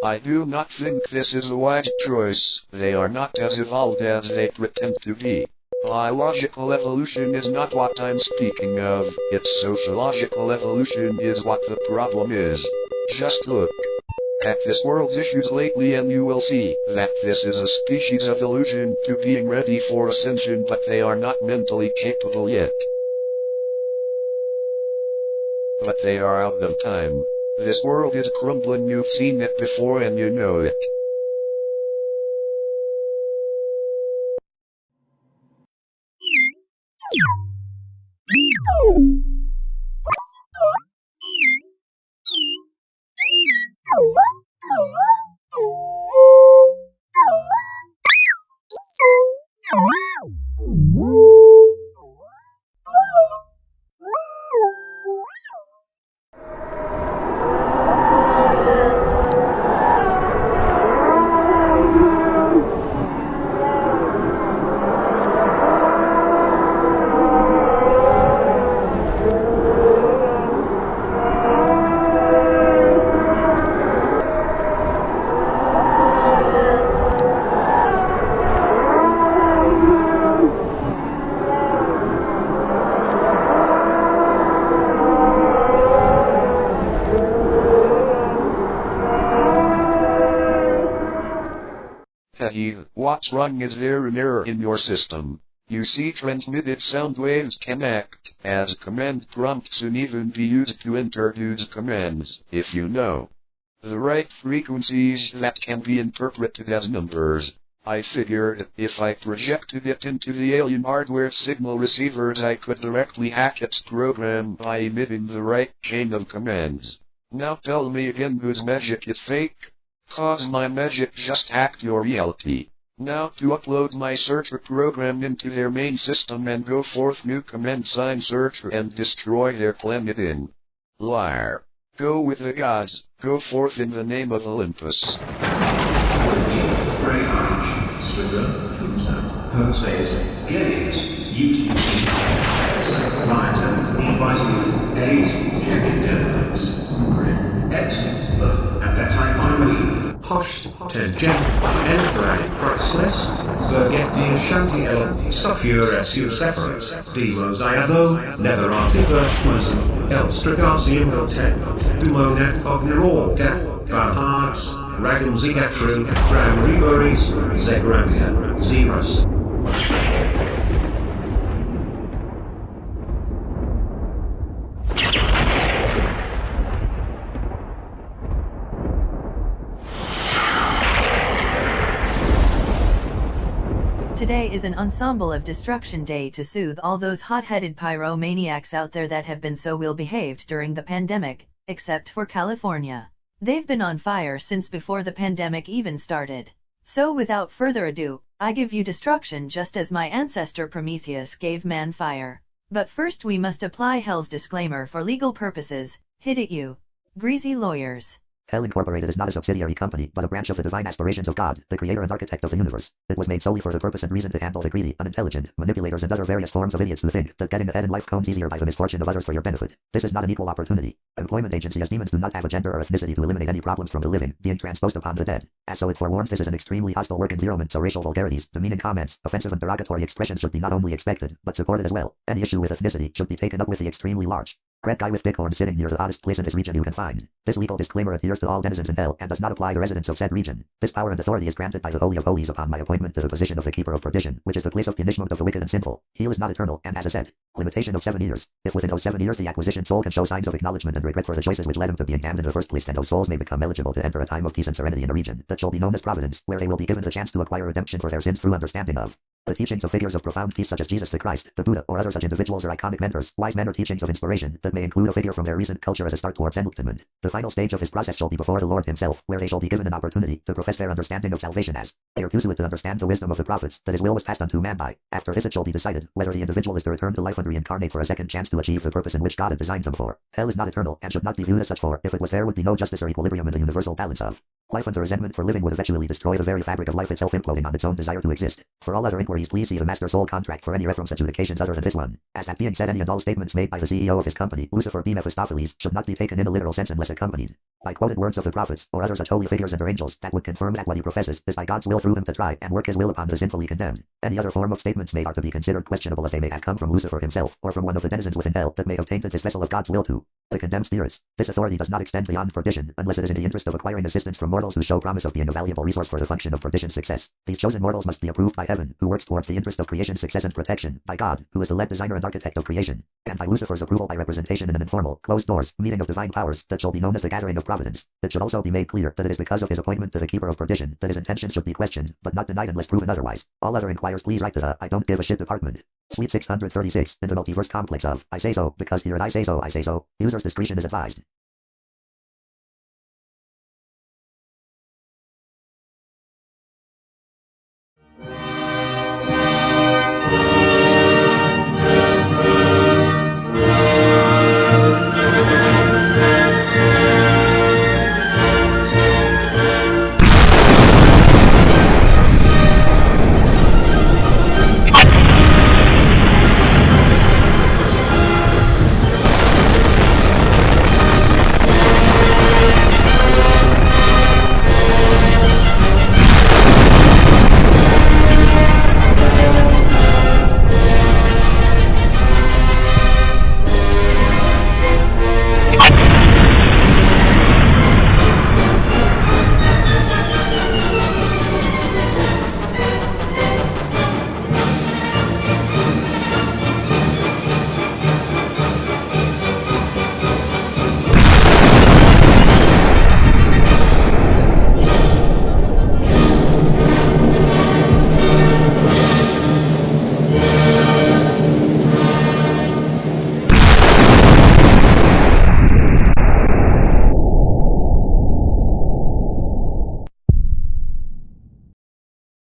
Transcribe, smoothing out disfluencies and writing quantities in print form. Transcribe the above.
I do not think this is a wise choice. They are not as evolved as they pretend to be. Biological evolution is not what I'm speaking of. It's sociological evolution is what the problem is. Just look at this world's issues lately and you will see that this is a species of illusion to being ready for ascension, but they are not mentally capable yet. But they are out of time. This world is crumbling, you've seen it before and you know it. Hey, what's wrong? Is there an error in your system? You see, transmitted sound waves can act as command prompts and even be used to introduce commands, if you know the right frequencies that can be interpreted as numbers. I figured if I projected it into the alien hardware signal receivers, I could directly hack its program by emitting the right chain of commands. Now tell me again, whose magic is fake? 'Cause my magic just hacked your reality. Now to upload my Surtr program into their main system and go forth new command sign Surtr and destroy their planet in Lyre. Go with the gods, go forth in the name of Olympus. At that I finally hoshed ten Jeff, Enfrain, Cruxless, Berget de Shantiel, Sufur Su Sephiros, Devos Iado, Netherati Burstmusen, Elstragasium Ten, Dumoneth Ogneror, Gath, Barhards, Ragam Zigatru, Ram Riveris, Zegramia, Zeros. Today is an ensemble of destruction day to soothe all those hot-headed pyromaniacs out there that have been so well-behaved during the pandemic, except for California. They've been on fire since before the pandemic even started. So without further ado, I give you destruction just as my ancestor Prometheus gave man fire. But first we must apply Hell's disclaimer for legal purposes. Hit it, you greasy lawyers. Hell Incorporated is not a subsidiary company, but a branch of the divine aspirations of God, the creator and architect of the universe. It was made solely for the purpose and reason to handle the greedy, unintelligent, manipulators and other various forms of idiots who think that getting ahead in life comes easier by the misfortune of others for your benefit. This is not an equal opportunity employment agency, as demons do not have a gender or ethnicity to eliminate any problems from the living being transposed upon the dead. As so it forewarns, this is an extremely hostile work environment, so racial vulgarities, demeaning comments, offensive and derogatory expressions should be not only expected, but supported as well. Any issue with ethnicity should be taken up with the extremely large red guy with bighorn sitting near the hottest place in this region you can find. This legal disclaimer adheres to all denizens in hell and does not apply to residents of said region. This power and authority is granted by the Holy of Holies upon my appointment to the position of the Keeper of Perdition, which is the place of punishment of the wicked and sinful. He is not eternal, and has a set limitation of 7 years. If within those 7 years the acquisition soul can show signs of acknowledgement and regret for the choices which led him to being damned in the first place, then those souls may become eligible to enter a time of peace and serenity in a region that shall be known as Providence, where they will be given the chance to acquire redemption for their sins through understanding of the teachings of figures of profound peace such as Jesus the Christ, the Buddha, or other such individuals or iconic mentors, wise men or teachings of inspiration that may include a figure from their recent culture as a start towards enlightenment. The final stage of this process shall be before the Lord himself, where they shall be given an opportunity to profess their understanding of salvation as they are to understand the wisdom of the prophets that his will was passed unto man by. After this it shall be decided whether the individual is to return to life often reincarnate for a second chance to achieve the purpose in which God had designed them for. Hell is not eternal, and should not be viewed as such, for, if it was, there would be no justice or equilibrium in the universal balance of life, and the resentment for living would eventually destroy the very fabric of life itself, imploding on its own desire to exist. For all other inquiries, please see the Master Soul Contract for any reference adjudications other than this one. As that being said, any and all statements made by the CEO of his company, Lucifer B. Mephistopheles, should not be taken in a literal sense unless accompanied by quoted words of the prophets, or other such holy figures and their angels, that would confirm that what he professes is by God's will through him to try and work his will upon the sinfully condemned. Any other form of statements made are to be considered questionable, as they may have come from Lucifer himself, or from one of the denizens within hell that may have tainted this vessel of God's will to the condemned spirits. This authority does not extend beyond perdition, unless it is in the interest of acquiring assistance from mortals who show promise of being a valuable resource for the function of perdition's success. These chosen mortals must be approved by heaven, who works towards the interest of creation's success and protection, by God, who is the lead designer and architect of creation, and by Lucifer's approval by representation in an informal, closed doors, meeting of divine powers, that shall be known as the gathering of providence. It should also be made clear that it is because of his appointment to the keeper of perdition that his intentions should be questioned, but not denied unless proven otherwise. All other inquirers please write to the I don't give a shit department. Suite 636, in the multiverse complex of I say so, because here and I say so, users' discretion is advised.